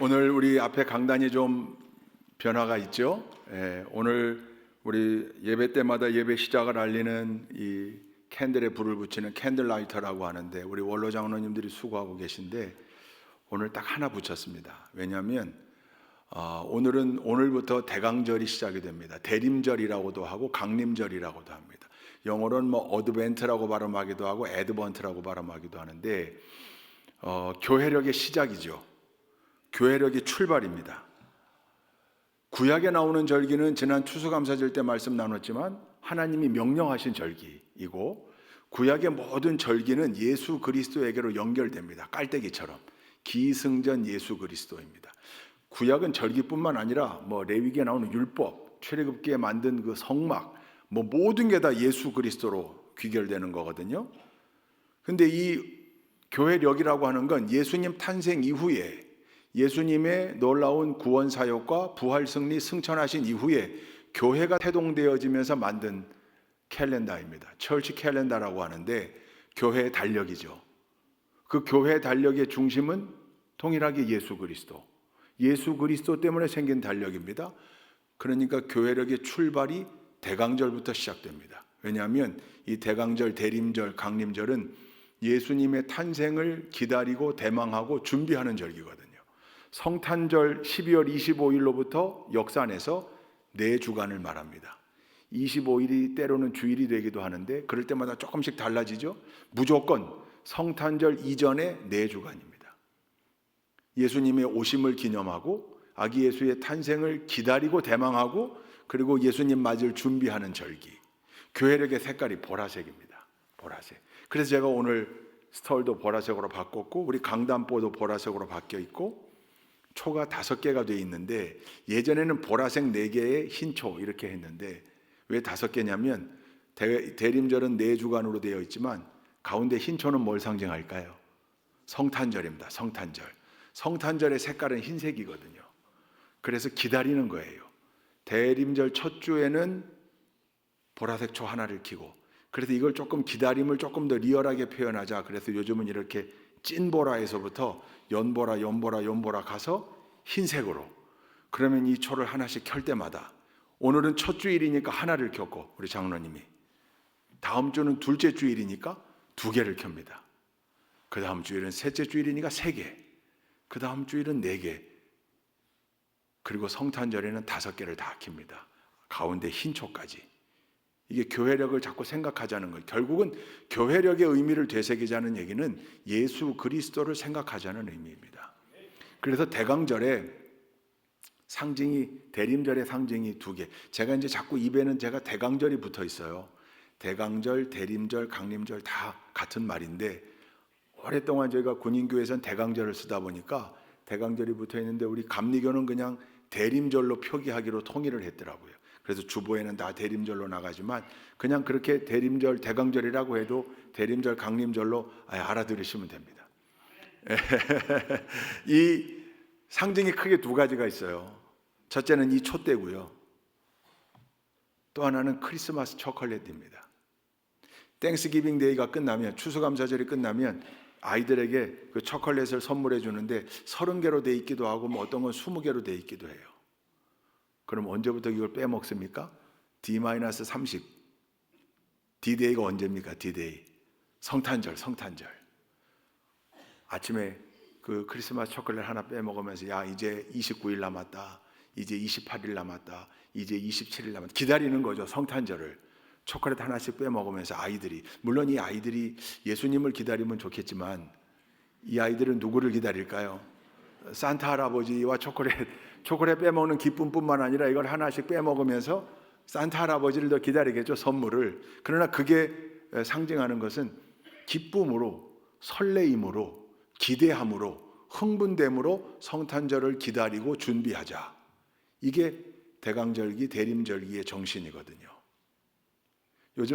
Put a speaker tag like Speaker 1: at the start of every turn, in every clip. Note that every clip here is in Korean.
Speaker 1: 오늘 우리 앞에 강단이 좀 변화가 있죠. 오늘 우리 예배 때마다 예배 시작을 알리는 이 캔들에 불을 붙이는 캔들라이터라고 하는데 우리 원로 장로님들이 수고하고 계신데 오늘 딱 하나 붙였습니다. 왜냐하면 오늘부터 대강절이 시작이 됩니다. 대림절이라고도 하고 강림절이라고도 합니다. 영어로는 뭐 어드벤트라고 발음하기도 하고 애드번트라고 발음하기도 하는데 교회력의 시작이죠. 교회력의 출발입니다. 구약에 나오는 절기는 지난 추수감사절 때 말씀 나눴지만 하나님이 명령하신 절기이고 구약의 모든 절기는 예수 그리스도에게로 연결됩니다. 깔때기처럼 기승전 예수 그리스도입니다. 구약은 절기뿐만 아니라 레위기에 나오는 율법, 출애굽기에 만든 그 성막, 모든 게 다 예수 그리스도로 귀결되는 거거든요. 근데 이 교회력이라고 하는 건 예수님 탄생 이후에 예수님의 놀라운 구원 사역과 부활 승리 승천하신 이후에 교회가 태동되어지면서 만든 캘렌더입니다. 철치 캘렌더라고 하는데 교회의 달력이죠. 그 교회의 달력의 중심은 동일하게 예수 그리스도 때문에 생긴 달력입니다. 그러니까 교회력의 출발이 대강절부터 시작됩니다. 왜냐하면 이 대강절, 대림절, 강림절은 예수님의 탄생을 기다리고 대망하고 준비하는 절기거든요. 성탄절 12월 25일로부터 역산해서 4주간을 말합니다. 25일이 때로는 주일이 되기도 하는데 그럴 때마다 조금씩 달라지죠. 무조건 성탄절 이전에 4주간입니다. 예수님의 오심을 기념하고 아기 예수의 탄생을 기다리고 대망하고 그리고 예수님 맞을 준비하는 절기. 교회력의 색깔이 보라색입니다. 보라색. 그래서 제가 오늘 스톨도 보라색으로 바꿨고 우리 강단보도 보라색으로 바뀌어 있고 초가 5개가 되어 있는데 예전에는 보라색 4개에 흰초 이렇게 했는데 왜 5개냐면 대림절은 4주간으로 되어 있지만 가운데 흰초는 뭘 상징할까요? 성탄절입니다. 성탄절. 성탄절의 색깔은 흰색이거든요. 그래서 기다리는 거예요. 대림절 첫 주에는 보라색 초 하나를 켜고 그래서 이걸 조금 기다림을 조금 더 리얼하게 표현하자. 그래서 요즘은 이렇게 찐보라에서부터 연보라 가서 흰색으로. 그러면 이 초를 하나씩 켤 때마다 오늘은 첫 주일이니까 하나를 켰고 우리 장로님이 다음 주는 둘째 주일이니까 2개를 켭니다. 그 다음 주일은 셋째 주일이니까 3개, 그 다음 주일은 4개, 그리고 성탄절에는 5개를 다 켭니다. 가운데 흰초까지. 이게 교회력을 자꾸 생각하자는 거예요. 결국은 교회력의 의미를 되새기자는 얘기는 예수 그리스도를 생각하자는 의미입니다. 그래서 대강절에 대림절의 상징이 2개. 제가 이제 자꾸 입에는 제가 대강절이 붙어 있어요. 대강절, 대림절, 강림절 다 같은 말인데 오랫동안 저희가 군인교회에서는 대강절을 쓰다 보니까 대강절이 붙어 있는데 우리 감리교는 그냥 대림절로 표기하기로 통일을 했더라고요. 그래서 주보에는 다 대림절로 나가지만 그냥 그렇게 대림절, 대강절이라고 해도 대림절, 강림절로 알아들으시면 됩니다. 이 상징이 크게 2가지가 있어요. 첫째는 이 촛대고요. 또 하나는 크리스마스 초콜릿입니다. 땡스기빙 데이가 끝나면 추수감사절이 끝나면 아이들에게 그 초콜릿을 선물해 주는데 30개로 돼 있기도 하고 어떤 건 20개로 돼 있기도 해요. 그럼 언제부터 이걸 빼먹습니까? D-30 D-Day가 언제입니까? D-Day 성탄절. 아침에 그 크리스마스 초콜릿 하나 빼먹으면서 이제 29일 남았다, 이제 28일 남았다, 이제 27일 남았다 기다리는 거죠. 성탄절을 초콜릿 하나씩 빼먹으면서 아이들이, 물론 이 아이들이 예수님을 기다리면 좋겠지만 이 아이들은 누구를 기다릴까요? 산타 할아버지와 초콜릿 빼먹는 기쁨뿐만 아니라 이걸 하나씩 빼먹으면서 산타 할아버지를 더 기다리겠죠. 선물을. 그러나 그게 상징하는 것은 기쁨으로, 설레임으로, 기대함으로, 흥분됨으로 성탄절을 기다리고 준비하자. 이게 대강절기, 대림절기의 정신이거든요.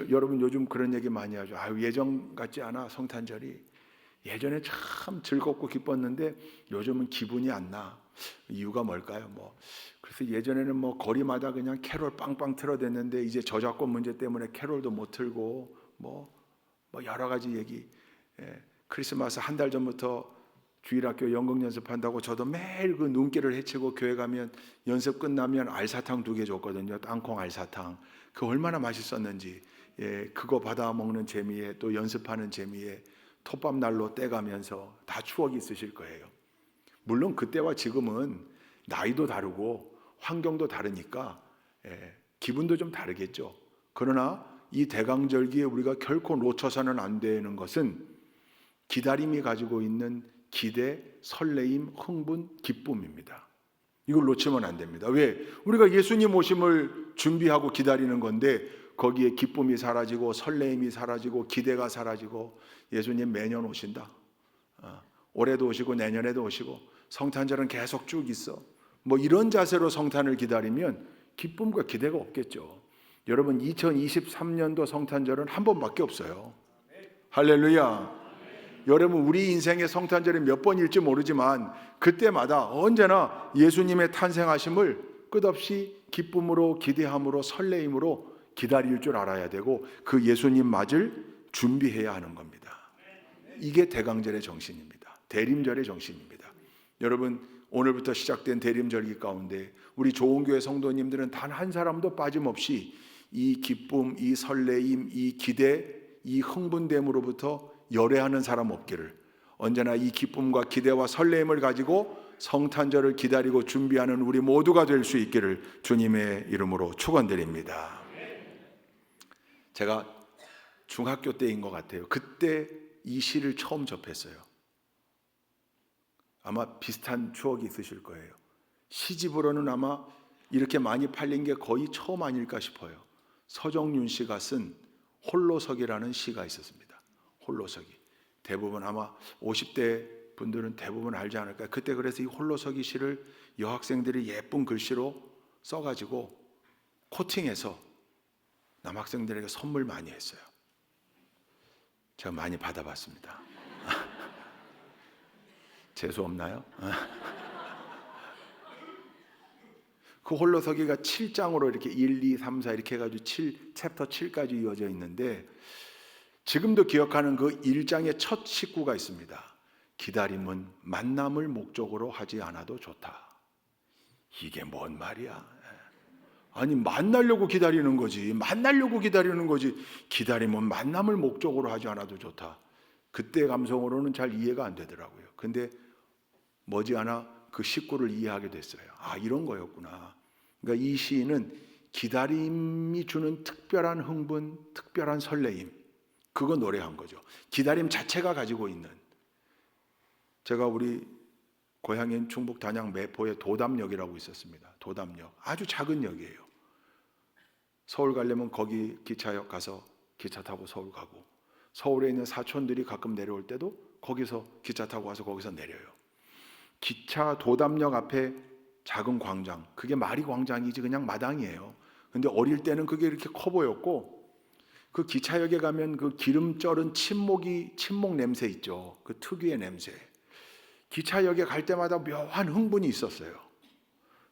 Speaker 1: 여러분 요즘 그런 얘기 많이 하죠. 예전 같지 않아 성탄절이. 예전에 참 즐겁고 기뻤는데 요즘은 기분이 안 나. 이유가 뭘까요? 그래서 예전에는 거리마다 그냥 캐롤 빵빵 틀어댔는데 이제 저작권 문제 때문에 캐롤도 못 틀고 여러 가지 얘기. 크리스마스 한 달 전부터 주일학교 연극 연습한다고 저도 매일 그 눈길을 헤치고 교회 가면 연습 끝나면 알사탕 2개 줬거든요. 땅콩 알사탕. 그 얼마나 맛있었는지. 예, 그거 받아 먹는 재미에 또 연습하는 재미에 톱밥 난로 떼가면서 다 추억이 있으실 거예요. 물론 그때와 지금은 나이도 다르고 환경도 다르니까 기분도 좀 다르겠죠. 그러나 이 대강절기에 우리가 결코 놓쳐서는 안 되는 것은 기다림이 가지고 있는 기대, 설레임, 흥분, 기쁨입니다. 이걸 놓치면 안 됩니다. 왜? 우리가 예수님 오심을 준비하고 기다리는 건데 거기에 기쁨이 사라지고 설레임이 사라지고 기대가 사라지고 예수님 매년 오신다. 올해도 오시고 내년에도 오시고 성탄절은 계속 쭉 있어. 뭐 이런 자세로 성탄을 기다리면 기쁨과 기대가 없겠죠. 여러분 2023년도 성탄절은 한 번밖에 없어요. 할렐루야. 여러분 우리 인생의 성탄절이 몇 번일지 모르지만 그때마다 언제나 예수님의 탄생하심을 끝없이 기쁨으로 기대함으로 설레임으로 기다릴 줄 알아야 되고 그 예수님 맞을 준비해야 하는 겁니다. 이게 대강절의 정신입니다. 대림절의 정신입니다. 여러분 오늘부터 시작된 대림절기 가운데 우리 좋은교회 성도님들은 단 한 사람도 빠짐없이 이 기쁨, 이 설레임, 이 기대, 이 흥분됨으로부터 열애하는 사람 없기를, 언제나 이 기쁨과 기대와 설레임을 가지고 성탄절을 기다리고 준비하는 우리 모두가 될 수 있기를 주님의 이름으로 축원드립니다. 제가 중학교 때인 것 같아요. 그때 이 시를 처음 접했어요. 아마 비슷한 추억이 있으실 거예요. 시집으로는 아마 이렇게 많이 팔린 게 거의 처음 아닐까 싶어요. 서정윤 씨가 쓴 홀로서기라는 시가 있었습니다. 홀로서기. 대부분 아마 50대 분들은 대부분 알지 않을까요? 그때 그래서 이 홀로서기 시를 여학생들이 예쁜 글씨로 써가지고 코팅해서 남학생들에게 선물 많이 했어요. 제가 많이 받아봤습니다. 재수 없나요? 그 홀로서기가 7장으로 이렇게 1, 2, 3, 4 이렇게 해가지고 챕터 7까지 이어져 있는데 지금도 기억하는 그 1장의 첫 식구가 있습니다. 기다림은 만남을 목적으로 하지 않아도 좋다. 이게 뭔 말이야? 아니 만나려고 기다리는 거지. 만나려고 기다리는 거지. 기다림은 만남을 목적으로 하지 않아도 좋다. 그때 감성으로는 잘 이해가 안 되더라고요. 근데 머지않아 그 식구를 이해하게 됐어요. 아 이런 거였구나. 그러니까 이 시인은 기다림이 주는 특별한 흥분, 특별한 설레임, 그거 노래한 거죠. 기다림 자체가 가지고 있는. 제가 우리 고향인 충북 단양 매포에 도담역이라고 있었습니다. 도담역. 아주 작은 역이에요. 서울 가려면 거기 기차역 가서 기차 타고 서울 가고, 서울에 있는 사촌들이 가끔 내려올 때도 거기서 기차 타고 와서 거기서 내려요. 기차 도담역 앞에 작은 광장, 그게 마리 광장이지 그냥 마당이에요. 근데 어릴 때는 그게 이렇게 커 보였고, 그 기차역에 가면 그 기름 쩔은 침목 냄새 있죠. 그 특유의 냄새. 기차역에 갈 때마다 묘한 흥분이 있었어요.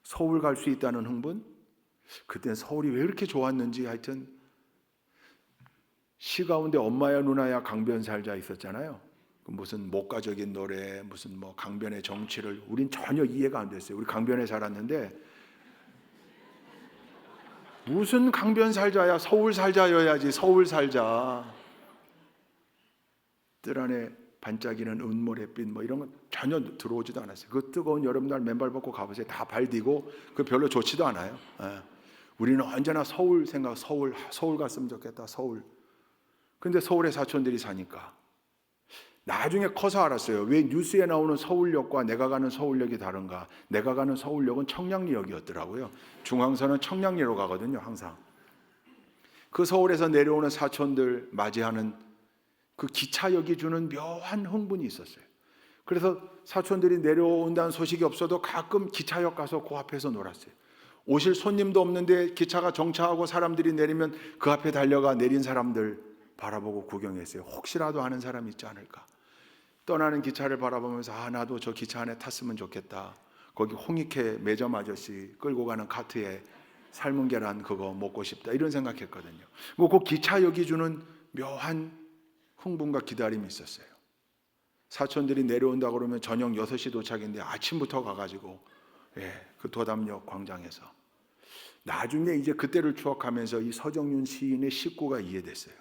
Speaker 1: 서울 갈 수 있다는 흥분? 그땐 서울이 왜 이렇게 좋았는지. 하여튼 시 가운데 엄마야 누나야 강변 살자 있었잖아요. 무슨 목가적인 노래, 무슨 뭐 강변의 정치를 우린 전혀 이해가 안 됐어요. 우리 강변에 살았는데 무슨 강변 살자야, 서울 살자여야지. 서울 살자. 뜰 안에 반짝이는 은모래빛 뭐 이런 건 전혀 들어오지도 않았어요. 그 뜨거운 여름날 맨발 벗고 가보세요. 다 발디고 그 별로 좋지도 않아요. 우리는 언제나 서울 생각, 서울 갔으면 좋겠다. 서울. 근데 서울에 사촌들이 사니까 나중에 커서 알았어요. 왜 뉴스에 나오는 서울역과 내가 가는 서울역이 다른가? 내가 가는 서울역은 청량리역이었더라고요. 중앙선은 청량리로 가거든요, 항상. 그 서울에서 내려오는 사촌들 맞이하는 그 기차역이 주는 묘한 흥분이 있었어요. 그래서 사촌들이 내려온다는 소식이 없어도 가끔 기차역 가서 그 앞에서 놀았어요. 오실 손님도 없는데 기차가 정차하고 사람들이 내리면 그 앞에 달려가 내린 사람들 바라보고 구경했어요. 혹시라도 아는 사람이 있지 않을까? 떠나는 기차를 바라보면서 아 나도 저 기차 안에 탔으면 좋겠다. 거기 홍익회 매점 아저씨 끌고 가는 카트에 삶은 계란 그거 먹고 싶다. 이런 생각했거든요. 그 기차역이 주는 묘한 흥분과 기다림이 있었어요. 사촌들이 내려온다 그러면 저녁 6시 도착인데 아침부터 가가지고 그 도담역 광장에서 나중에 이제 그때를 추억하면서 이 서정윤 시인의 식구가 이해됐어요.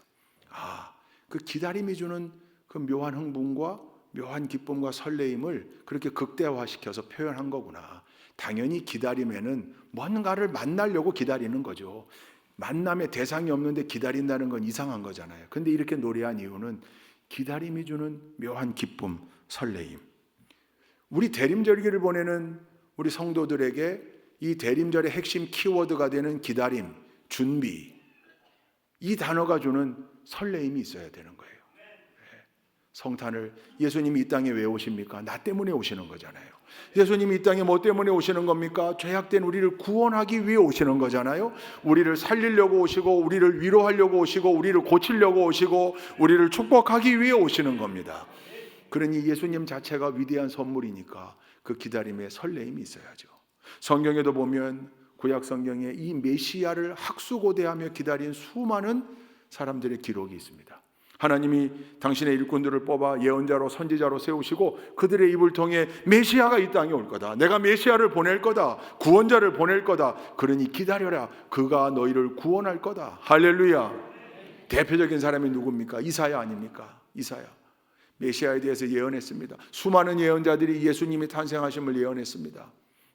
Speaker 1: 그 기다림이 주는 그 묘한 흥분과 묘한 기쁨과 설레임을 그렇게 극대화시켜서 표현한 거구나. 당연히 기다림에는 뭔가를 만나려고 기다리는 거죠. 만남의 대상이 없는데 기다린다는 건 이상한 거잖아요. 근데 이렇게 노래한 이유는 기다림이 주는 묘한 기쁨, 설레임. 우리 대림절기를 보내는 우리 성도들에게 이 대림절의 핵심 키워드가 되는 기다림, 준비, 이 단어가 주는 설레임이 있어야 되는 거예요. 성탄을 예수님이 이 땅에 왜 오십니까? 나 때문에 오시는 거잖아요. 예수님이 이 땅에 뭐 때문에 오시는 겁니까? 죄악된 우리를 구원하기 위해 오시는 거잖아요. 우리를 살리려고 오시고, 우리를 위로하려고 오시고, 우리를 고치려고 오시고, 우리를 축복하기 위해 오시는 겁니다. 그러니 예수님 자체가 위대한 선물이니까 그 기다림에 설레임이 있어야죠. 성경에도 보면 구약 성경에 이 메시아를 학수고대하며 기다린 수많은 사람들의 기록이 있습니다. 하나님이 당신의 일꾼들을 뽑아 예언자로 선지자로 세우시고 그들의 입을 통해 메시아가 이 땅에 올 거다, 내가 메시아를 보낼 거다, 구원자를 보낼 거다, 그러니 기다려라, 그가 너희를 구원할 거다. 할렐루야. 대표적인 사람이 누굽니까? 이사야 아닙니까? 이사야 메시아에 대해서 예언했습니다. 수많은 예언자들이 예수님이 탄생하심을 예언했습니다.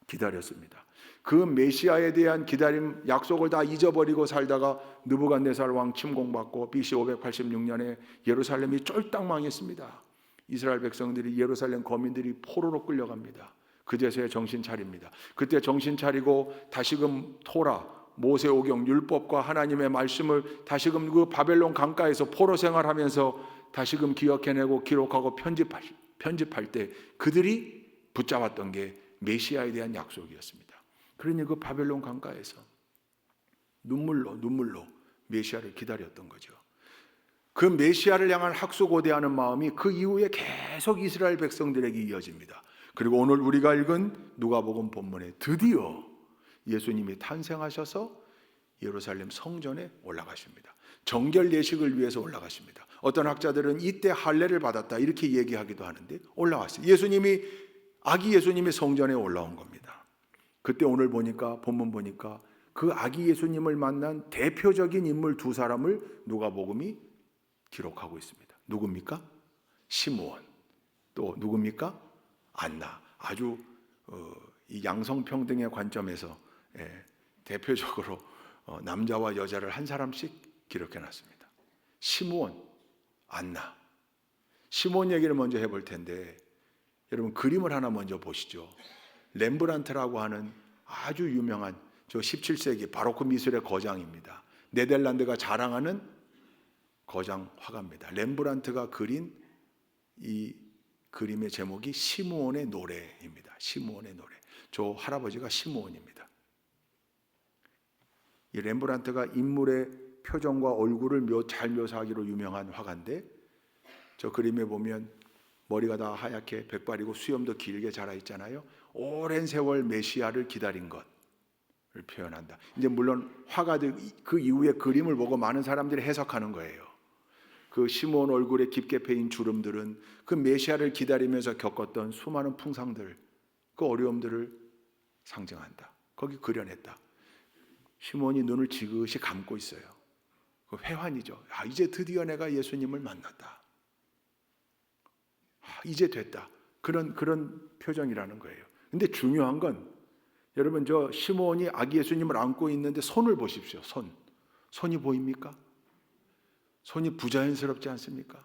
Speaker 1: 기다렸습니다. 그 메시아에 대한 기다림 약속을 다 잊어버리고 살다가 느부갓네살 왕 침공받고 BC 586년에 예루살렘이 쫄딱 망했습니다. 이스라엘 백성들이, 예루살렘 거민들이 포로로 끌려갑니다. 그제서야 정신 차립니다. 그때 정신 차리고 다시금 토라, 모세오경, 율법과 하나님의 말씀을 다시금 그 바벨론 강가에서 포로 생활하면서 다시금 기억해내고 기록하고 편집할 때 그들이 붙잡았던 게 메시아에 대한 약속이었습니다. 그러니 그 바벨론 강가에서 눈물로 메시아를 기다렸던 거죠. 그 메시아를 향한 학수고대하는 마음이 그 이후에 계속 이스라엘 백성들에게 이어집니다. 그리고 오늘 우리가 읽은 누가복음 본문에 드디어 예수님이 탄생하셔서 예루살렘 성전에 올라가십니다. 정결 예식을 위해서 올라가십니다. 어떤 학자들은 이때 할례를 받았다 이렇게 얘기하기도 하는데 올라왔어요. 아기 예수님이 성전에 올라온 겁니다. 그때 오늘 보니까, 본문 보니까 그 아기 예수님을 만난 대표적인 인물 두 사람을 누가복음이 기록하고 있습니다. 누굽니까? 시므온. 또 누굽니까? 안나. 아주 이 양성평등의 관점에서 대표적으로 남자와 여자를 한 사람씩 기록해놨습니다. 시므온, 안나. 시므온 얘기를 먼저 해볼 텐데 여러분 그림을 하나 먼저 보시죠. 렘브란트라고 하는 아주 유명한 저 17세기 바로크 미술의 거장입니다. 네덜란드가 자랑하는 거장 화가입니다. 렘브란트가 그린 이 그림의 제목이 시므온의 노래입니다. 시므온의 노래. 저 할아버지가 시므온입니다. 이 렘브란트가 인물의 표정과 얼굴을 잘 묘사하기로 유명한 화가인데 저 그림에 보면 머리가 다 하얗게 백발이고 수염도 길게 자라 있잖아요. 오랜 세월 메시아를 기다린 것을 표현한다. 이제 물론 화가들 그 이후에 그림을 보고 많은 사람들이 해석하는 거예요. 그 시므온 얼굴에 깊게 패인 주름들은 그 메시아를 기다리면서 겪었던 수많은 풍상들, 그 어려움들을 상징한다. 거기 그려냈다. 시므온이 눈을 지그시 감고 있어요. 그 회환이죠. 이제 드디어 내가 예수님을 만났다. 이제 됐다. 그런 표정이라는 거예요. 근데 중요한 건 여러분 저 시므온이 아기 예수님을 안고 있는데 손을 보십시오. 손이 보입니까? 손이 부자연스럽지 않습니까?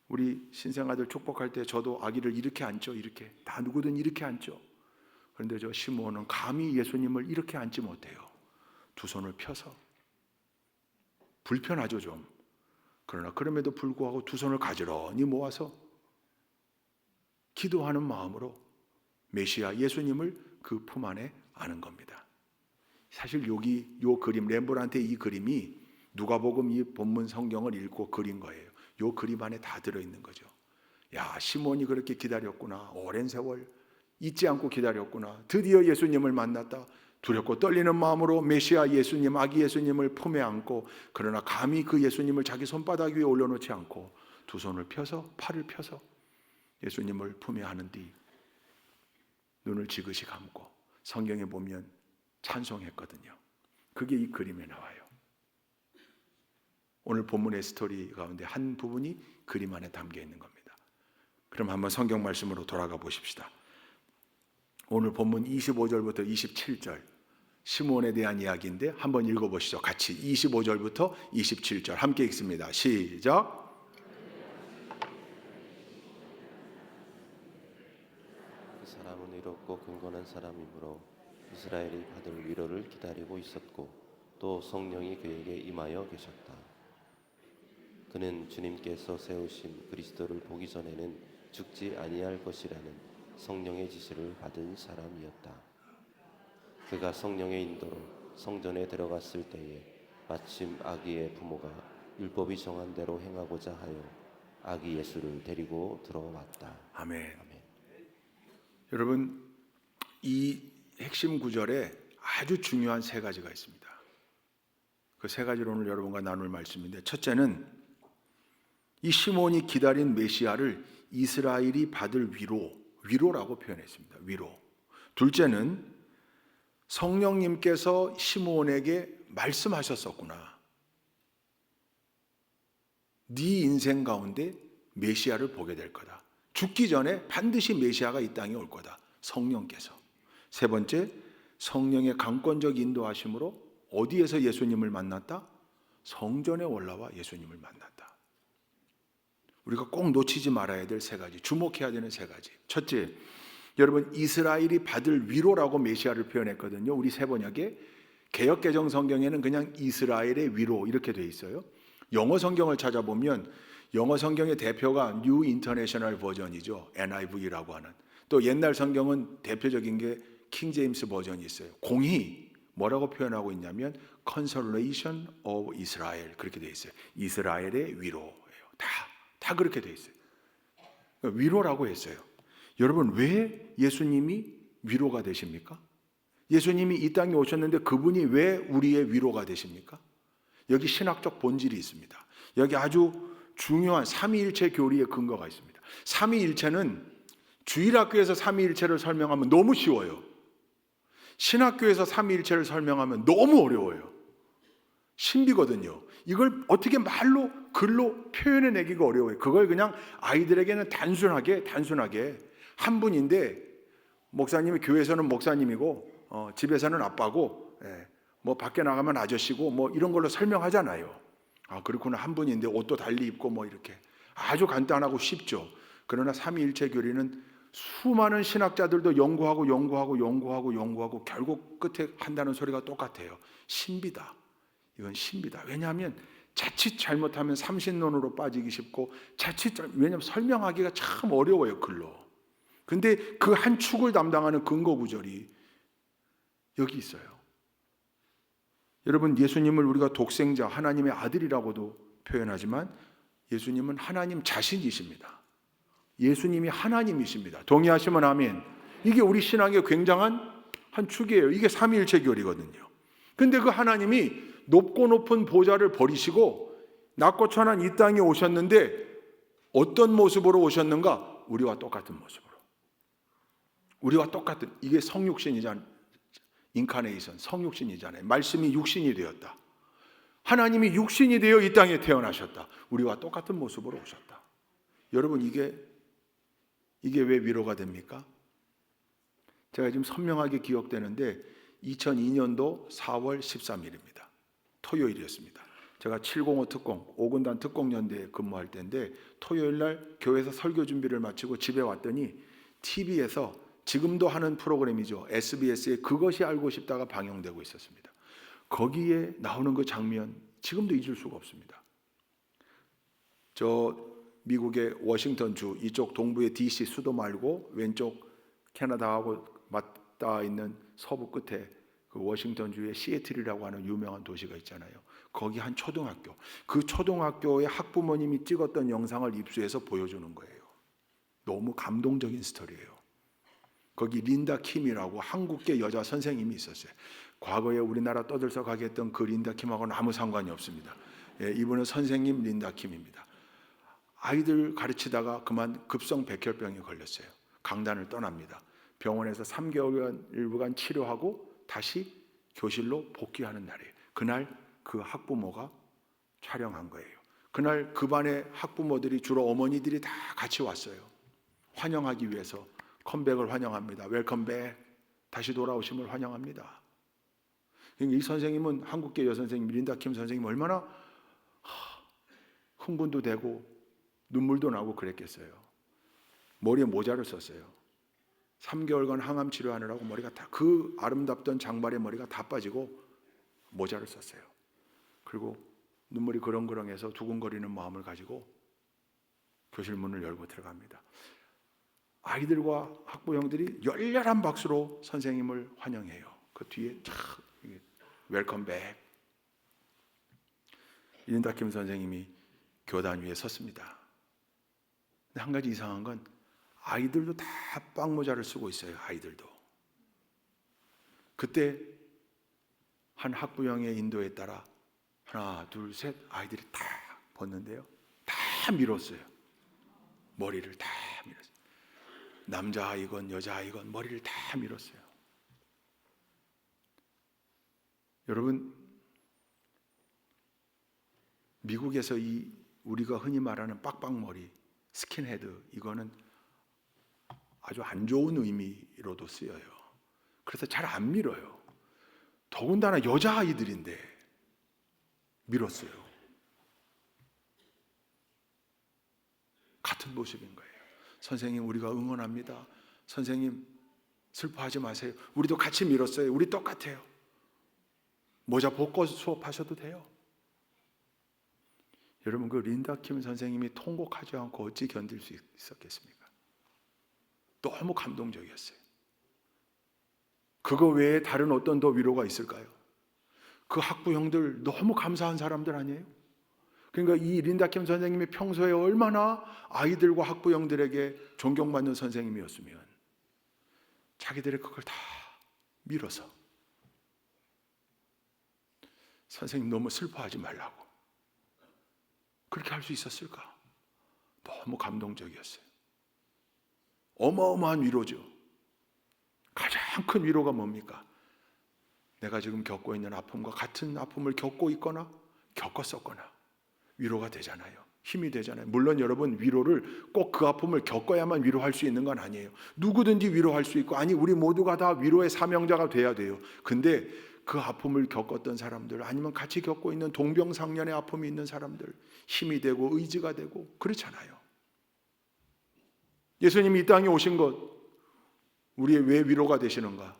Speaker 1: 우리 신생아들 축복할 때 저도 아기를 이렇게 안죠. 이렇게 다 누구든 이렇게 안죠. 그런데 저 시므온은 감히 예수님을 이렇게 안지 못해요. 두 손을 펴서. 불편하죠 좀. 그러나 그럼에도 불구하고 두 손을 가지런히 모아서 기도하는 마음으로 메시아 예수님을 그 품 안에 안은 겁니다. 사실 요 그림, 렘브란트의 이 그림이 누가복음 이 본문 성경을 읽고 그린 거예요. 요 그림 안에 다 들어있는 거죠. 야, 시몬이 그렇게 기다렸구나. 오랜 세월 잊지 않고 기다렸구나. 드디어 예수님을 만났다. 두렵고 떨리는 마음으로 메시아 예수님, 아기 예수님을 품에 안고, 그러나 감히 그 예수님을 자기 손바닥 위에 올려놓지 않고 두 손을 펴서, 팔을 펴서 예수님을 품에 안은 뒤 눈을 지그시 감고 성경에 보면 찬송했거든요. 그게 이 그림에 나와요. 오늘 본문의 스토리 가운데 한 부분이 그림 안에 담겨 있는 겁니다. 그럼 한번 성경 말씀으로 돌아가 보십시다. 오늘 본문 25절부터 27절 시므온에 대한 이야기인데 한번 읽어보시죠. 같이 25절부터 27절 함께 읽습니다. 시작.
Speaker 2: 그 사람은 의롭고 경건한 사람이므로 이스라엘이 받을 위로를 기다리고 있었고 또 성령이 그에게 임하여 계셨다. 그는 주님께서 세우신 그리스도를 보기 전에는 죽지 아니할 것이라는 성령의 지시를 받은 사람이었다. 그가 성령의 인도로 성전에 들어갔을 때에 마침 아기의 부모가 율법이 정한 대로 행하고자 하여 아기 예수를 데리고 들어왔다.
Speaker 1: 아멘.
Speaker 2: 아멘.
Speaker 1: 여러분, 이 핵심 구절에 아주 중요한 세 가지가 있습니다. 그 세 가지를 오늘 여러분과 나눌 말씀인데, 첫째는 이 시몬이 기다린 메시아를 이스라엘이 받을 위로라고 표현했습니다. 위로. 둘째는 성령님께서 시몬에게 말씀하셨었구나. 네 인생 가운데 메시아를 보게 될 거다. 죽기 전에 반드시 메시아가 이 땅에 올 거다. 성령께서. 세 번째, 성령의 강권적 인도하심으로 어디에서 예수님을 만났다? 성전에 올라와 예수님을 만났다. 우리가 꼭 놓치지 말아야 될 세 가지, 주목해야 되는 세 가지. 첫째, 여러분 이스라엘이 받을 위로라고 메시아를 표현했거든요. 우리 세 번역에 개역개정 성경에는 그냥 이스라엘의 위로 이렇게 돼 있어요. 영어 성경을 찾아보면 영어 성경의 대표가 뉴 인터내셔널 버전이죠. NIV라고 하는. 또 옛날 성경은 대표적인 게 킹 제임스 버전이 있어요. 공히 뭐라고 표현하고 있냐면 Consolation of Israel 그렇게 돼 있어요. 이스라엘의 위로예요. 다 그렇게 돼 있어요. 위로라고 했어요. 여러분 왜 예수님이 위로가 되십니까? 예수님이 이 땅에 오셨는데 그분이 왜 우리의 위로가 되십니까? 여기 신학적 본질이 있습니다. 여기 아주 중요한 삼위일체 교리의 근거가 있습니다. 삼위일체는 주일학교에서 삼위일체를 설명하면 너무 쉬워요. 신학교에서 삼위일체를 설명하면 너무 어려워요. 신비거든요. 이걸 어떻게 말로 글로 표현해내기가 어려워요. 그걸 그냥 아이들에게는 단순하게 한 분인데 목사님이 교회에서는 목사님이고 집에서는 아빠고 뭐 밖에 나가면 아저씨고 뭐 이런 걸로 설명하잖아요. 아 그렇구나 한 분인데 옷도 달리 입고 뭐 이렇게 아주 간단하고 쉽죠. 그러나 삼위일체 교리는 수많은 신학자들도 연구하고 결국 끝에 한다는 소리가 똑같아요. 신비다. 이건 신비다. 왜냐하면 자칫 잘못하면 삼신론으로 빠지기 쉽고 왜냐하면 설명하기가 참 어려워요 글로. 근데 그 한 축을 담당하는 근거 구절이 여기 있어요. 여러분 예수님을 우리가 독생자 하나님의 아들이라고도 표현하지만 예수님은 하나님 자신이십니다. 예수님이 하나님이십니다. 동의하시면 아멘. 이게 우리 신앙의 굉장한 한 축이에요. 이게 삼위일체 교리거든요. 근데 그 하나님이 높고 높은 보좌를 버리시고 낮고 천한 이 땅에 오셨는데 어떤 모습으로 오셨는가? 우리와 똑같은 모습으로. 우리와 똑같은 이게 성육신이잖아요. 인카네이션 성육신이잖아요. 말씀이 육신이 되었다. 하나님이 육신이 되어 이 땅에 태어나셨다. 우리와 똑같은 모습으로 오셨다. 여러분 이게 왜 위로가 됩니까? 제가 지금 선명하게 기억되는데 2002년도 4월 13일입니다. 토요일이었습니다. 제가 705 특공, 5군단 특공연대에 근무할 때인데 토요일 날 교회에서 설교 준비를 마치고 집에 왔더니 TV에서 지금도 하는 프로그램이죠. SBS의 그것이 알고 싶다가 방영되고 있었습니다. 거기에 나오는 그 장면 지금도 잊을 수가 없습니다. 저 미국의 워싱턴주 이쪽 동부의 DC 수도 말고 왼쪽 캐나다하고 맞닿아 있는 서부 끝에 그 워싱턴주의 시애틀이라고 하는 유명한 도시가 있잖아요. 거기 한 초등학교, 그 초등학교의 학부모님이 찍었던 영상을 입수해서 보여주는 거예요. 너무 감동적인 스토리예요. 거기 린다 킴이라고 한국계 여자 선생님이 있었어요. 과거에 우리나라 떠들썩하게 했던 그 린다 킴하고는 아무 상관이 없습니다. 이분은 선생님 린다 킴입니다. 아이들 가르치다가 그만 급성 백혈병에 걸렸어요. 강단을 떠납니다. 병원에서 3개월간 일부간 치료하고 다시 교실로 복귀하는 날이에요. 그날 그 학부모가 촬영한 거예요. 그날 그 반의 학부모들이 주로 어머니들이 다 같이 왔어요. 환영하기 위해서 컴백을 환영합니다. 웰컴백, 다시 돌아오심을 환영합니다. 이 선생님은 한국계 여선생님 린다 킴 선생님 얼마나 흥분도 되고 눈물도 나고 그랬겠어요. 머리에 모자를 썼어요. 3개월간 항암 치료하느라고 머리가 다, 그 아름답던 장발의 머리가 다 빠지고 모자를 썼어요. 그리고 눈물이 그렁그렁해서 두근거리는 마음을 가지고 교실 문을 열고 들어갑니다. 아이들과 학부형들이 열렬한 박수로 선생님을 환영해요. 그 뒤에 참 웰컴백. 린다 킴 선생님이 교단 위에 섰습니다. 근데 한 가지 이상한 건 아이들도 다 빵모자를 쓰고 있어요. 아이들도. 그때 한 학부형의 인도에 따라 하나, 둘, 셋 아이들이 다 벗는데요. 다 밀었어요. 머리를 다 밀었어요. 남자아이건 여자아이건 머리를 다 밀었어요. 여러분, 미국에서 이 우리가 흔히 말하는 빡빡머리, 스킨헤드, 이거는 아주 안 좋은 의미로도 쓰여요. 그래서 잘 안 밀어요. 더군다나 여자아이들인데 밀었어요. 같은 모습인 거예요. 선생님, 우리가 응원합니다. 선생님, 슬퍼하지 마세요. 우리도 같이 밀었어요. 우리 똑같아요. 모자 벗고 수업하셔도 돼요. 여러분, 그 린다 킴 선생님이 통곡하지 않고 어찌 견딜 수 있었겠습니까? 너무 감동적이었어요. 그거 외에 다른 어떤 더 위로가 있을까요? 그 학부형들 너무 감사한 사람들 아니에요? 그러니까 이 린다 킴 선생님이 평소에 얼마나 아이들과 학부형들에게 존경받는 선생님이었으면 자기들이 그걸 다 밀어서 선생님 너무 슬퍼하지 말라고 그렇게 할 수 있었을까? 너무 감동적이었어요. 어마어마한 위로죠. 가장 큰 위로가 뭡니까? 내가 지금 겪고 있는 아픔과 같은 아픔을 겪고 있거나 겪었었거나 위로가 되잖아요. 힘이 되잖아요. 물론 여러분, 위로를 꼭 그 아픔을 겪어야만 위로할 수 있는 건 아니에요. 누구든지 위로할 수 있고, 아니 우리 모두가 다 위로의 사명자가 돼야 돼요. 근데 그 아픔을 겪었던 사람들, 아니면 같이 겪고 있는 동병상련의 아픔이 있는 사람들, 힘이 되고 의지가 되고 그렇잖아요. 예수님이 이 땅에 오신 것, 우리의 왜 위로가 되시는가?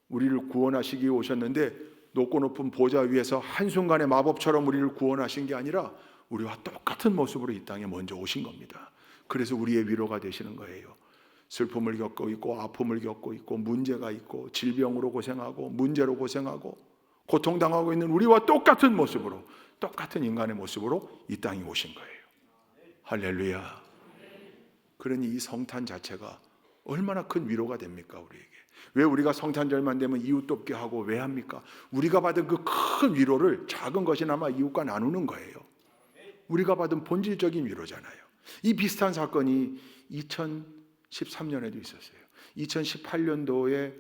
Speaker 1: 우리를 구원하시기 위해 오셨는데 높고 높은 보좌 위에서 한순간에 마법처럼 우리를 구원하신 게 아니라 우리와 똑같은 모습으로 이 땅에 먼저 오신 겁니다. 그래서 우리의 위로가 되시는 거예요. 슬픔을 겪고 있고 아픔을 겪고 있고 문제가 있고 질병으로 고생하고 문제로 고생하고 고통당하고 있는 우리와 똑같은 모습으로, 똑같은 인간의 모습으로 이 땅에 오신 거예요. 할렐루야. 그러니 이 성탄 자체가 얼마나 큰 위로가 됩니까, 우리에게? 왜 우리가 성탄절만 되면 이웃 돕게 하고 왜 합니까? 우리가 받은 그 큰 위로를 작은 것이나마 이웃과 나누는 거예요. 우리가 받은 본질적인 위로잖아요. 이 비슷한 사건이 2013년에도 있었어요. 2018년도에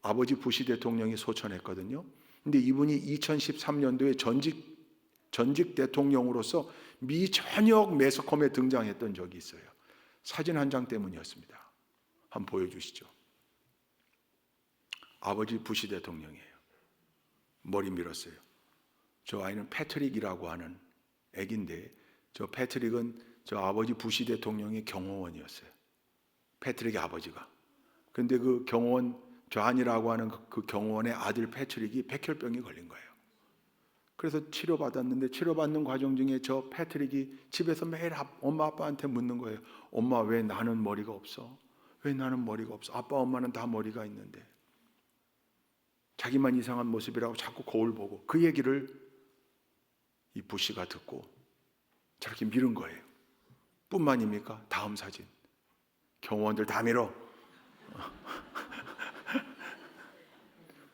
Speaker 1: 아버지 부시 대통령이 소천했거든요. 근데 이분이 2013년도에 전직 대통령으로서 미 전역 매스컴에 등장했던 적이 있어요. 사진 한 장 때문이었습니다. 한번 보여주시죠. 아버지 부시 대통령이에요. 머리 밀었어요. 저 아이는 패트릭이라고 하는 애기인데, 저 패트릭은 저 아버지 부시 대통령의 경호원이었어요. 패트릭의 아버지가. 근데 그 경호원 존이라고 하는 그 경호원의 아들 패트릭이 백혈병에 걸린 거예요. 그래서 치료받았는데 치료받는 과정 중에 저 패트릭이 집에서 매일 엄마 아빠한테 묻는 거예요. 엄마, 왜 나는 머리가 없어? 왜 나는 머리가 없어? 아빠 엄마는 다 머리가 있는데. 자기만 이상한 모습이라고 자꾸 거울 보고, 그 얘기를 이 부시가 듣고 저렇게 밀은 거예요. 뿐만입니까? 다음 사진. 경호원들 다 밀어.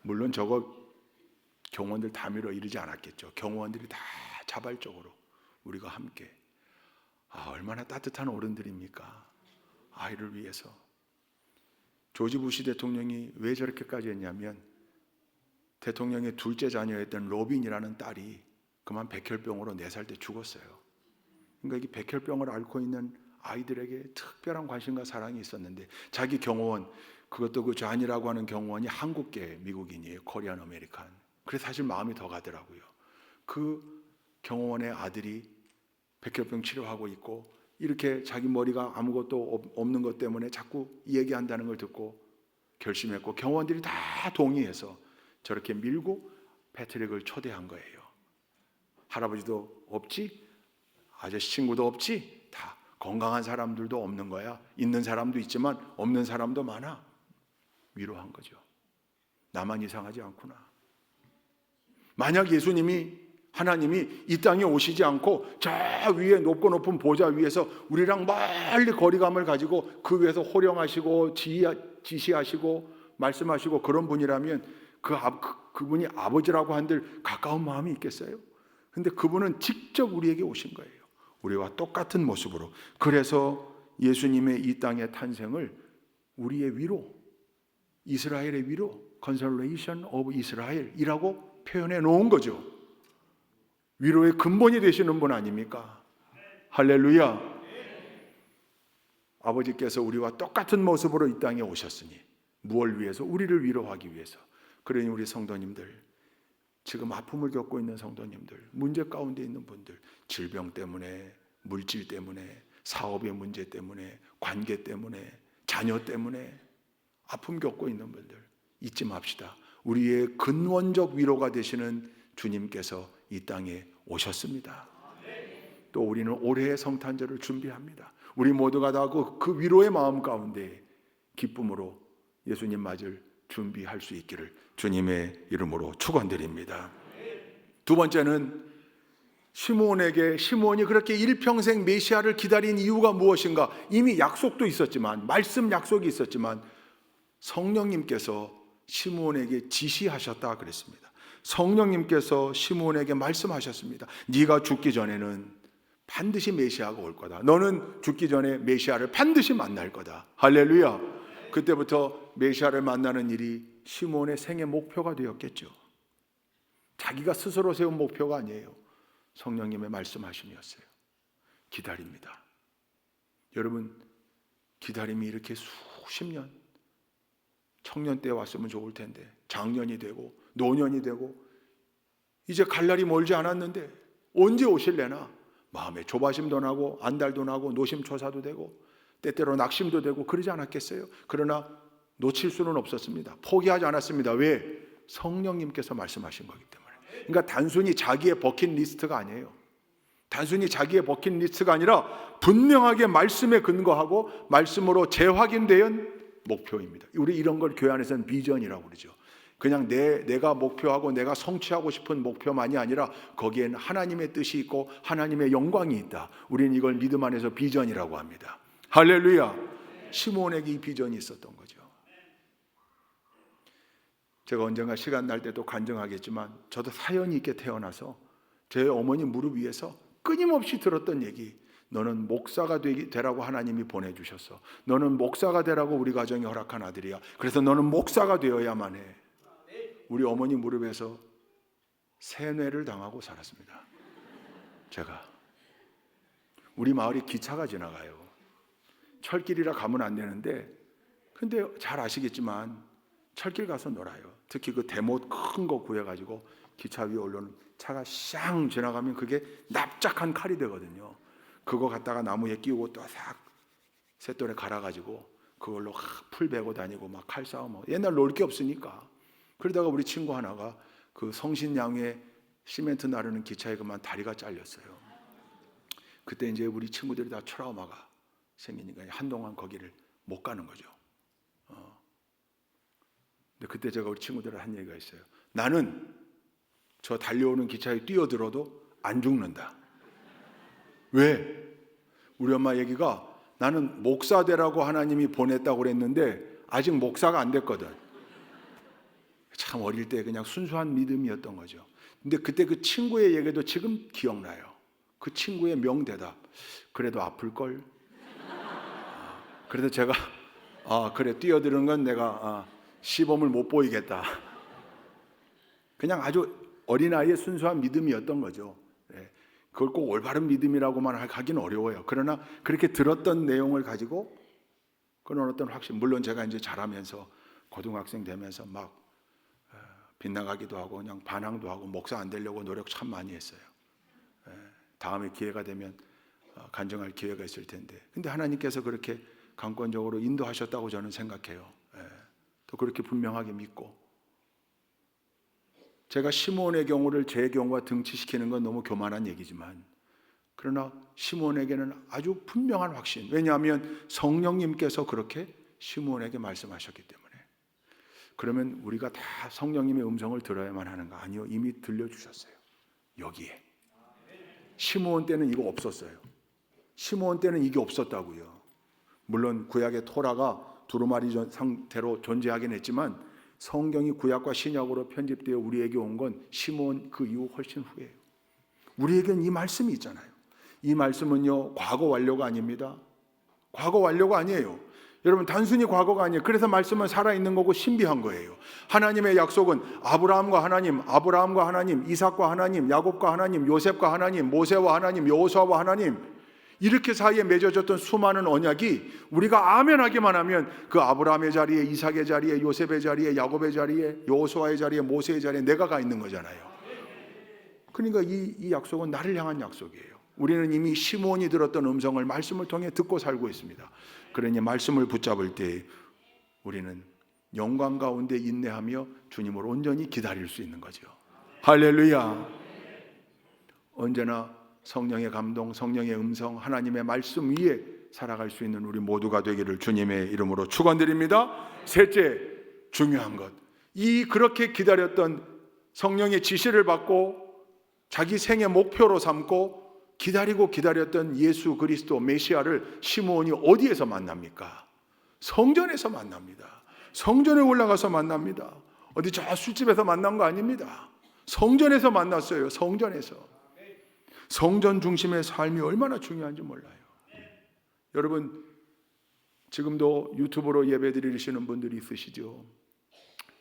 Speaker 1: 물론 저거 경호원들 다 밀어 이러지 않았겠죠. 경호원들이 다 자발적으로 우리가 함께. 얼마나 따뜻한 어른들입니까? 아이를 위해서. 조지 부시 대통령이 왜 저렇게까지 했냐면 대통령의 둘째 자녀였던 로빈이라는 딸이 그만 백혈병으로 4살 때 죽었어요. 그러니까 이 백혈병을 앓고 있는 아이들에게 특별한 관심과 사랑이 있었는데 자기 경호원, 그것도 그 존이라고 하는 경호원이 한국계 미국인이에요. 코리안 아메리칸. 그래서 사실 마음이 더 가더라고요. 그 경호원의 아들이 백혈병 치료하고 있고 이렇게 자기 머리가 아무것도 없는 것 때문에 자꾸 얘기한다는 걸 듣고 결심했고 경호원들이 다 동의해서 저렇게 밀고 패트릭을 초대한 거예요. 할아버지도 없지? 아저씨 친구도 없지? 다 건강한 사람들도 없는 거야. 있는 사람도 있지만 없는 사람도 많아. 위로한 거죠. 나만 이상하지 않구나. 만약 하나님이 이 땅에 오시지 않고 저 위에 높고 높은 보좌 위에서 우리랑 멀리 거리감을 가지고 그 위에서 호령하시고 지시하시고 말씀하시고 그런 분이라면 그분이 아버지라고 한들 가까운 마음이 있겠어요? 근데 그분은 직접 우리에게 오신 거예요. 우리와 똑같은 모습으로. 그래서 예수님의 이 땅의 탄생을 우리의 위로, 이스라엘의 위로, Consolation of Israel이라고 표현해 놓은 거죠. 위로의 근본이 되시는 분 아닙니까? 할렐루야. 아버지께서 우리와 똑같은 모습으로 이 땅에 오셨으니 무엇을 위해서? 우리를 위로하기 위해서. 그러니 우리 성도님들, 지금 아픔을 겪고 있는 성도님들, 문제 가운데 있는 분들, 질병 때문에, 물질 때문에, 사업의 문제 때문에, 관계 때문에, 자녀 때문에 아픔 겪고 있는 분들 잊지 맙시다. 우리의 근원적 위로가 되시는 주님께서 이 땅에 오셨습니다. 또 우리는 올해의 성탄절을 준비합니다. 우리 모두가 다 그 위로의 마음 가운데 기쁨으로 예수님 맞을 준비할 수 있기를 주님의 이름으로 축원드립니다. 두 번째는 시므온이 그렇게 일평생 메시아를 기다린 이유가 무엇인가? 이미 약속도 있었지만, 말씀 약속이 있었지만 성령님께서 시므온에게 지시하셨다 그랬습니다. 성령님께서 시므온에게 말씀하셨습니다. 네가 죽기 전에는 반드시 메시아가 올 거다. 너는 죽기 전에 메시아를 반드시 만날 거다. 할렐루야. 그때부터 메시아를 만나는 일이 시므온의 생애 목표가 되었겠죠. 자기가 스스로 세운 목표가 아니에요. 성령님의 말씀하심이었어요. 기다립니다. 여러분, 기다림이 이렇게 수십 년, 청년 때 왔으면 좋을 텐데 장년이 되고 노년이 되고 이제 갈 날이 멀지 않았는데 언제 오실래나 마음에 조바심도 나고 안달도 나고 노심초사도 되고 때때로 낙심도 되고 그러지 않았겠어요? 그러나 놓칠 수는 없었습니다. 포기하지 않았습니다. 왜? 성령님께서 말씀하신 거기 때문에. 그러니까 단순히 자기의 버킷리스트가 아니에요. 단순히 자기의 버킷리스트가 아니라 분명하게 말씀에 근거하고 말씀으로 재확인된 목표입니다. 우리 이런 걸 교회 안에서는 비전이라고 그러죠. 그냥 내가 목표하고 내가 성취하고 싶은 목표만이 아니라 거기에는 하나님의 뜻이 있고 하나님의 영광이 있다. 우리는 이걸 믿음 안에서 비전이라고 합니다. 할렐루야. 시므온에게 이 비전이 있었던 거죠. 제가 언젠가 시간 날 때 또 간증하겠지만 저도 사연이 있게 태어나서 제 어머니 무릎 위에서 끊임없이 들었던 얘기, 너는 목사가 되라고 하나님이 보내주셨어. 너는 목사가 되라고 우리 가정이 허락한 아들이야. 그래서 너는 목사가 되어야만 해. 우리 어머니 무릎에서 세뇌를 당하고 살았습니다. 제가. 우리 마을이 기차가 지나가요. 철길이라 가면 안 되는데 근데 잘 아시겠지만 철길 가서 놀아요. 특히 그 대못 큰 거 구해가지고 기차 위에 올려놓은 차가 샹 지나가면 그게 납작한 칼이 되거든요. 그거 갖다가 나무에 끼우고 또 싹 쇳돌에 갈아가지고 그걸로 풀 베고 다니고 막 칼싸움. 옛날 놀 게 없으니까. 그러다가 우리 친구 하나가 그 성신양의 시멘트 나르는 기차에 그만 다리가 잘렸어요. 그때 이제 우리 친구들이 다 트라우마가 생기니까 한동안 거기를 못 가는 거죠. 근데 그때 제가 우리 친구들한테 한 얘기가 있어요. 나는 저 달려오는 기차에 뛰어들어도 안 죽는다. 왜? 우리 엄마 얘기가 나는 목사 되라고 하나님이 보냈다고 그랬는데 아직 목사가 안 됐거든. 참 어릴 때 그냥 순수한 믿음이었던 거죠. 근데 그때 그 친구의 얘기도 지금 기억나요. 그 친구의 명대답, 그래도 아플걸? 그래서 제가 그래, 뛰어드는 건 내가 시범을 못 보이겠다. 그냥 아주 어린아이의 순수한 믿음이었던 거죠. 그걸 꼭 올바른 믿음이라고만 하기는 어려워요. 그러나 그렇게 들었던 내용을 가지고 그런 어떤 확신, 물론 제가 이제 자라면서 고등학생 되면서 막 빗나가기도 하고 그냥 반항도 하고 목사 안 되려고 노력 참 많이 했어요. 다음에 기회가 되면 간증할 기회가 있을 텐데, 근데 하나님께서 그렇게 강권적으로 인도하셨다고 저는 생각해요. 또 그렇게 분명하게 믿고, 제가 시므온의 경우를 제 경우와 등치시키는 건 너무 교만한 얘기지만, 그러나 시므온에게는 아주 분명한 확신, 왜냐하면 성령님께서 그렇게 시므온에게 말씀하셨기 때문에. 그러면 우리가 다 성령님의 음성을 들어야만 하는가? 아니요, 이미 들려주셨어요. 여기에. 시므온 때는 이거 없었어요. 시므온 때는 이게 없었다고요. 물론 구약의 토라가 두루마리 상태로 존재하긴 했지만 성경이 구약과 신약으로 편집되어 우리에게 온 건 시므온 그 이후 훨씬 후예요. 우리에겐 이 말씀이 있잖아요. 이 말씀은요, 과거 완료가 아닙니다. 과거 완료가 아니에요. 여러분, 단순히 과거가 아니에요. 그래서 말씀은 살아있는 거고 신비한 거예요. 하나님의 약속은 아브라함과 하나님, 이삭과 하나님, 야곱과 하나님, 요셉과 하나님, 모세와 하나님, 여호수아와 하나님, 이렇게 사이에 맺어졌던 수많은 언약이 우리가 아멘하기만 하면 그 아브라함의 자리에, 이삭의 자리에, 요셉의 자리에, 야곱의 자리에, 여호수아의 자리에, 모세의 자리에 내가 가 있는 거잖아요. 그러니까 이 약속은 나를 향한 약속이에요. 우리는 이미 시므온이 들었던 음성을 말씀을 통해 듣고 살고 있습니다. 그러니 말씀을 붙잡을 때 우리는 영광 가운데 인내하며 주님을 온전히 기다릴 수 있는 거죠. 할렐루야. 언제나 성령의 감동, 성령의 음성, 하나님의 말씀 위에 살아갈 수 있는 우리 모두가 되기를 주님의 이름으로 축원드립니다. 셋째, 중요한 것, 이 그렇게 기다렸던 성령의 지시를 받고 자기 생의 목표로 삼고 기다리고 기다렸던 예수 그리스도 메시아를 시므온이 어디에서 만납니까? 성전에서 만납니다. 성전에 올라가서 만납니다. 어디 저 술집에서 만난 거 아닙니다. 성전에서 만났어요. 성전에서. 성전 중심의 삶이 얼마나 중요한지 몰라요. 여러분, 지금도 유튜브로 예배 드리시는 분들이 있으시죠?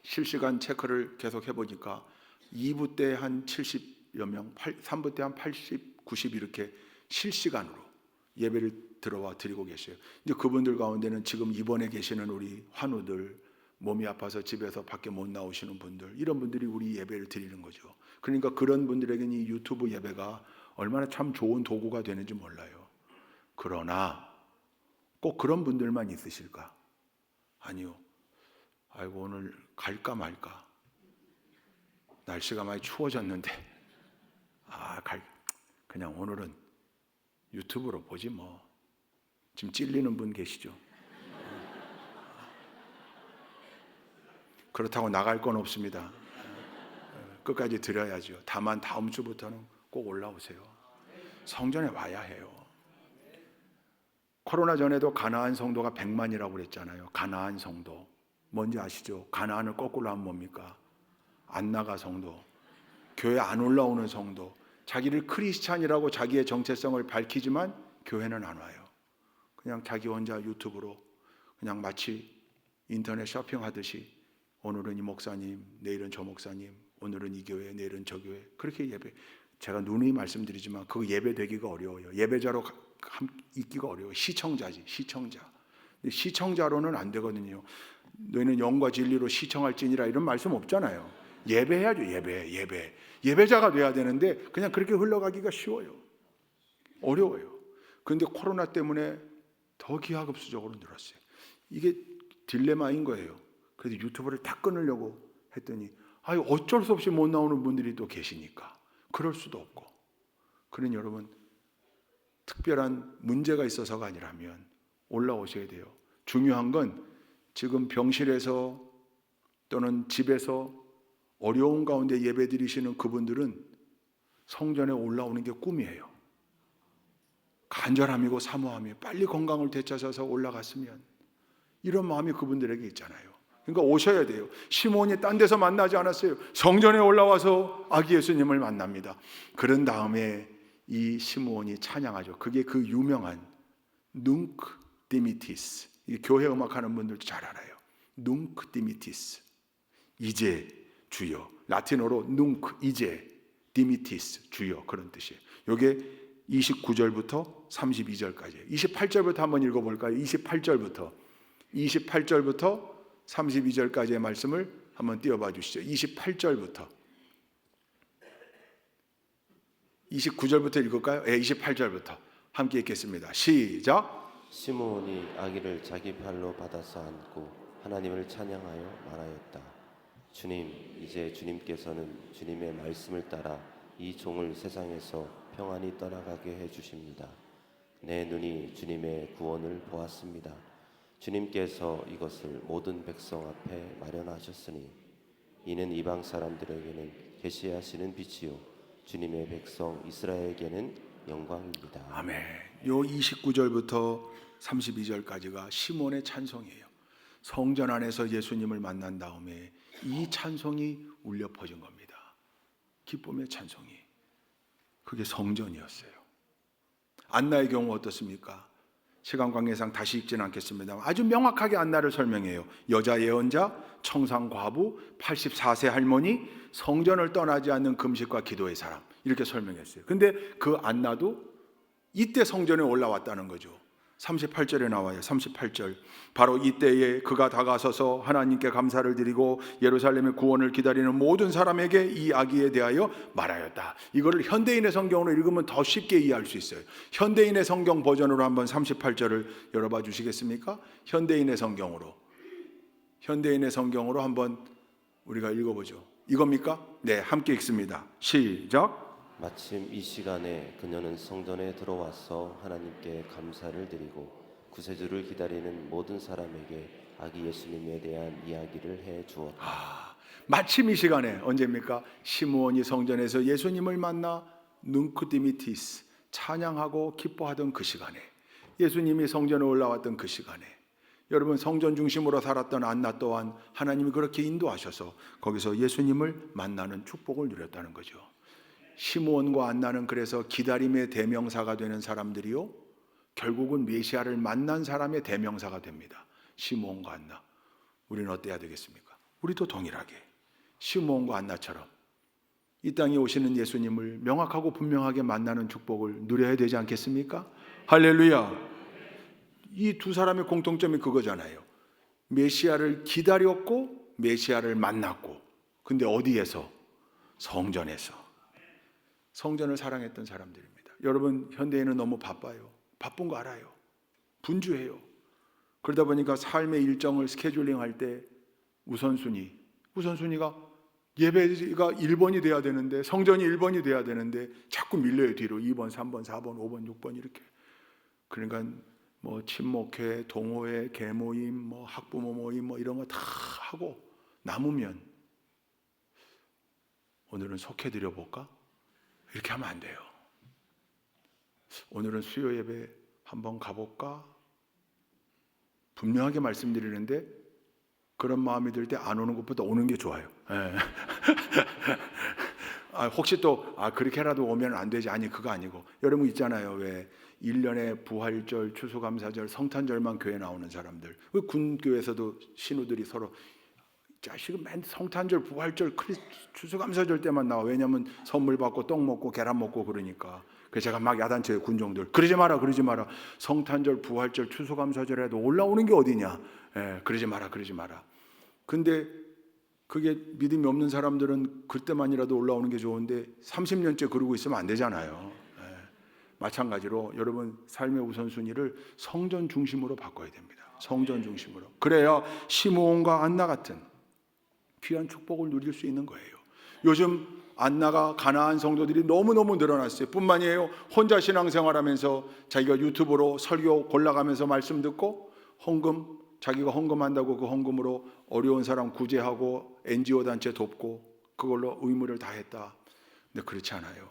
Speaker 1: 실시간 체크를 계속 해보니까 2부 때 한 70여 명, 3부 때 한 80, 90 이렇게 실시간으로 예배를 들어와 드리고 계세요. 이제 그분들 가운데는 지금 입원해 계시는 우리 환우들, 몸이 아파서 집에서 밖에 못 나오시는 분들, 이런 분들이 우리 예배를 드리는 거죠. 그러니까 그런 분들에게는 이 유튜브 예배가 얼마나 참 좋은 도구가 되는지 몰라요. 그러나 꼭 그런 분들만 있으실까? 아니요. 아이고, 오늘 갈까 말까. 날씨가 많이 추워졌는데 그냥 오늘은 유튜브로 보지 뭐. 지금 찔리는 분 계시죠? 그렇다고 나갈 건 없습니다. 끝까지 드려야죠. 다만 다음 주부터는 꼭 올라오세요. 성전에 와야 해요. 코로나 전에도 가나안 성도가 100만이라고 그랬잖아요. 가나안 성도. 뭔지 아시죠? 가나안을 거꾸로 하면 뭡니까? 안 나가 성도. 교회 안 올라오는 성도. 자기를 크리스찬이라고 자기의 정체성을 밝히지만 교회는 안 와요. 그냥 자기 혼자 유튜브로 그냥 마치 인터넷 쇼핑하듯이 오늘은 이 목사님, 내일은 저 목사님, 오늘은 이 교회, 내일은 저 교회, 그렇게 예배. 제가 누누이 말씀드리지만 그 예배 되기가 어려워요. 예배자로 있기가 어려워요. 시청자지, 시청자. 근데 시청자로는 안 되거든요. 너희는 영과 진리로 시청할지니라 이런 말씀 없잖아요. 예배해야죠. 예배자가 돼야 되는데 그냥 그렇게 흘러가기가 쉬워요. 어려워요. 그런데 코로나 때문에 더 기하급수적으로 늘었어요. 이게 딜레마인 거예요. 그래서 유튜브를 다 끊으려고 했더니 어쩔 수 없이 못 나오는 분들이 또 계시니까 그럴 수도 없고. 그러니 여러분, 특별한 문제가 있어서가 아니라면 올라오셔야 돼요. 중요한 건 지금 병실에서 또는 집에서 어려운 가운데 예배 드리시는 그분들은 성전에 올라오는 게 꿈이에요. 간절함이고 사모함이 빨리 건강을 되찾아서 올라갔으면, 이런 마음이 그분들에게 있잖아요. 그러니까 오셔야 돼요. 시몬이 딴 데서 만나지 않았어요. 성전에 올라와서 아기 예수님을 만납니다. 그런 다음에 이 시므온이 찬양하죠. 그게 그 유명한 눅 디미티스. 이 교회 음악하는 분들도 잘 알아요. 눅 디미티스. 이제 주여. 라틴어로 눅 이제 디미티스 주여, 그런 뜻이에요. 이게 29절부터 32절까지예요. 28절부터 한번 읽어볼까요? 28절부터 32절까지의 말씀을 한번 띄워봐 주시죠. 28절부터 29절부터 읽을까요? 28절부터 함께 읽겠습니다. 시작.
Speaker 2: 시므온이 아기를 자기 팔로 받아서 안고 하나님을 찬양하여 말하였다. 주님, 이제 주님께서는 주님의 말씀을 따라 이 종을 세상에서 평안히 떠나가게 해주십니다. 내 눈이 주님의 구원을 보았습니다. 주님께서 이것을 모든 백성 앞에 마련하셨으니 이는 이방 사람들에게는 계시하시는 빛이요 주님의 백성 이스라엘에게는 영광입니다.
Speaker 1: 아멘. 요 29절부터 32절까지가 시몬의 찬송이에요. 성전 안에서 예수님을 만난 다음에 이 찬송이 울려 퍼진 겁니다. 기쁨의 찬송이. 그게 성전이었어요. 안나의 경우 어떻습니까? 시간 관계상 다시 읽지는 않겠습니다만 아주 명확하게 안나를 설명해요. 여자 예언자, 청상 과부, 84세 할머니, 성전을 떠나지 않는 금식과 기도의 사람, 이렇게 설명했어요. 근데 그 안나도 이때 성전에 올라왔다는 거죠. 38절에 나와요. 38절. 바로 이때에 그가 다가서서 하나님께 감사를 드리고 예루살렘의 구원을 기다리는 모든 사람에게 이 아기에 대하여 말하였다. 이거를 현대인의 성경으로 읽으면 더 쉽게 이해할 수 있어요. 현대인의 성경 버전으로 한번 38절을 열어봐 주시겠습니까? 현대인의 성경으로 한번 우리가 읽어보죠. 이겁니까? 네, 함께 읽습니다. 시작.
Speaker 2: 마침 이 시간에 그녀는 성전에 들어와서 하나님께 감사를 드리고 구세주를 기다리는 모든 사람에게 아기 예수님에 대한 이야기를 해 주었다.
Speaker 1: 마침 이 시간에 언제입니까? 시므온이 성전에서 예수님을 만나 눈크디미티스 찬양하고 기뻐하던 그 시간에, 예수님이 성전에 올라왔던 그 시간에, 여러분 성전 중심으로 살았던 안나 또한 하나님이 그렇게 인도하셔서 거기서 예수님을 만나는 축복을 누렸다는 거죠. 시므온과 안나는 그래서 기다림의 대명사가 되는 사람들이요, 결국은 메시아를 만난 사람의 대명사가 됩니다. 시므온과 안나. 우리는 어때야 되겠습니까? 우리도 동일하게 시므온과 안나처럼 이 땅에 오시는 예수님을 명확하고 분명하게 만나는 축복을 누려야 되지 않겠습니까? 할렐루야. 이 두 사람의 공통점이 그거잖아요. 메시아를 기다렸고 메시아를 만났고. 근데 어디에서? 성전에서. 성전을 사랑했던 사람들입니다. 여러분 현대인은 너무 바빠요. 바쁜 거 알아요. 분주해요. 그러다 보니까 삶의 일정을 스케줄링 할 때 우선순위가 예배가 1번이 돼야 되는데, 성전이 1번이 돼야 되는데 자꾸 밀려요. 뒤로 2번, 3번, 4번, 5번, 6번 이렇게. 그러니까 뭐 친목회, 동호회, 계모임, 뭐 학부모 모임 뭐 이런 거 다 하고 남으면 오늘은 속해 드려 볼까? 이렇게 하면 안 돼요. 오늘은 수요 예배 한번 가볼까? 분명하게 말씀드리는데 그런 마음이 들 때 안 오는 것보다 오는 게 좋아요. 혹시 또 그렇게라도 오면 안 되지. 아니, 그거 아니고 여러분 있잖아요. 왜 1년에 부활절, 추수감사절, 성탄절만 교회 나오는 사람들. 군교에서도 신우들이 서로 자식은 맨 성탄절, 부활절, 추수감사절 때만 나와. 왜냐하면 선물 받고 떡 먹고 계란 먹고 그러니까. 그래서 제가 막 야단쳐요. 군종들. 그러지 마라. 성탄절, 부활절, 추수감사절에도 올라오는 게 어디냐. 그러지 마라. 근데 그게 믿음이 없는 사람들은 그때만이라도 올라오는 게 좋은데 30년째 그러고 있으면 안 되잖아요. 마찬가지로 여러분 삶의 우선순위를 성전 중심으로 바꿔야 됩니다. 성전 중심으로. 그래야 시므온과 안나 같은 귀한 축복을 누릴 수 있는 거예요. 요즘 안나가 가나안 성도들이 너무너무 늘어났어요. 뿐만 아니에요. 혼자 신앙생활하면서 자기가 유튜브로 설교 골라가면서 말씀 듣고 자기가 헌금한다고 그 헌금으로 어려운 사람 구제하고 NGO 단체 돕고 그걸로 의무를 다했다. 근데 그렇지 않아요.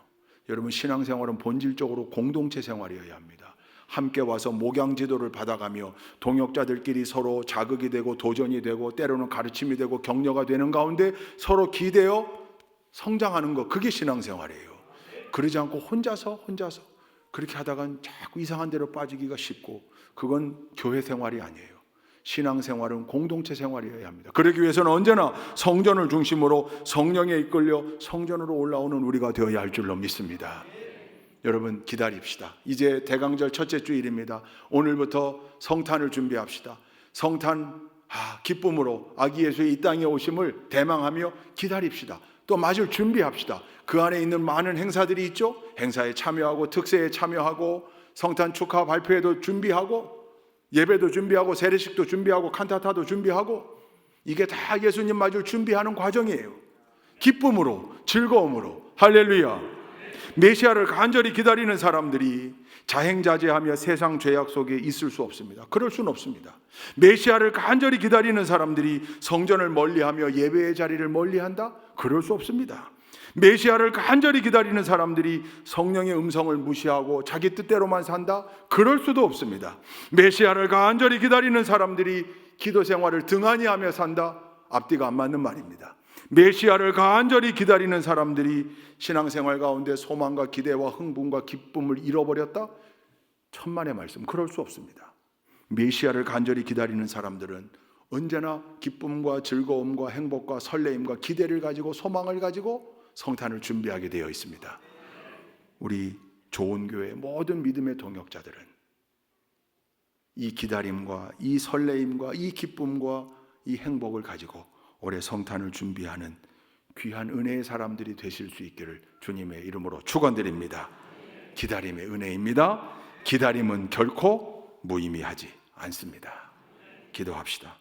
Speaker 1: 여러분 신앙생활은 본질적으로 공동체 생활이어야 합니다. 함께 와서 목양 지도를 받아가며 동역자들끼리 서로 자극이 되고 도전이 되고 때로는 가르침이 되고 격려가 되는 가운데 서로 기대어 성장하는 것, 그게 신앙생활이에요. 그러지 않고 혼자서 그렇게 하다간 자꾸 이상한 데로 빠지기가 쉽고, 그건 교회 생활이 아니에요. 신앙생활은 공동체 생활이어야 합니다. 그러기 위해서는 언제나 성전을 중심으로 성령에 이끌려 성전으로 올라오는 우리가 되어야 할 줄로 믿습니다. 여러분, 기다립시다. 이제 대강절 첫째 주일입니다. 오늘부터 성탄을 준비합시다. 성탄 기쁨으로 아기 예수의 이 땅에 오심을 대망하며 기다립시다. 또 맞을 준비합시다. 그 안에 있는 많은 행사들이 있죠. 행사에 참여하고 특세에 참여하고 성탄 축하 발표회도 준비하고 예배도 준비하고 세례식도 준비하고 칸타타도 준비하고, 이게 다 예수님 맞을 준비하는 과정이에요. 기쁨으로, 즐거움으로. 할렐루야. 메시아를 간절히 기다리는 사람들이 자행자제하며 세상 죄악 속에 있을 수 없습니다. 그럴 수는 없습니다. 메시아를 간절히 기다리는 사람들이 성전을 멀리하며 예배의 자리를 멀리한다? 그럴 수 없습니다. 메시아를 간절히 기다리는 사람들이 성령의 음성을 무시하고 자기 뜻대로만 산다? 그럴 수도 없습니다. 메시아를 간절히 기다리는 사람들이 기도 생활을 등한히 하며 산다? 앞뒤가 안 맞는 말입니다. 메시아를 간절히 기다리는 사람들이 신앙생활 가운데 소망과 기대와 흥분과 기쁨을 잃어버렸다? 천만의 말씀, 그럴 수 없습니다. 메시아를 간절히 기다리는 사람들은 언제나 기쁨과 즐거움과 행복과 설레임과 기대를 가지고 소망을 가지고 성탄을 준비하게 되어 있습니다. 우리 좋은 교회 모든 믿음의 동역자들은 이 기다림과 이 설레임과 이 기쁨과 이 행복을 가지고 올해 성탄을 준비하는 귀한 은혜의 사람들이 되실 수 있기를 주님의 이름으로 축원드립니다. 기다림의 은혜입니다. 기다림은 결코 무의미하지 않습니다. 기도합시다.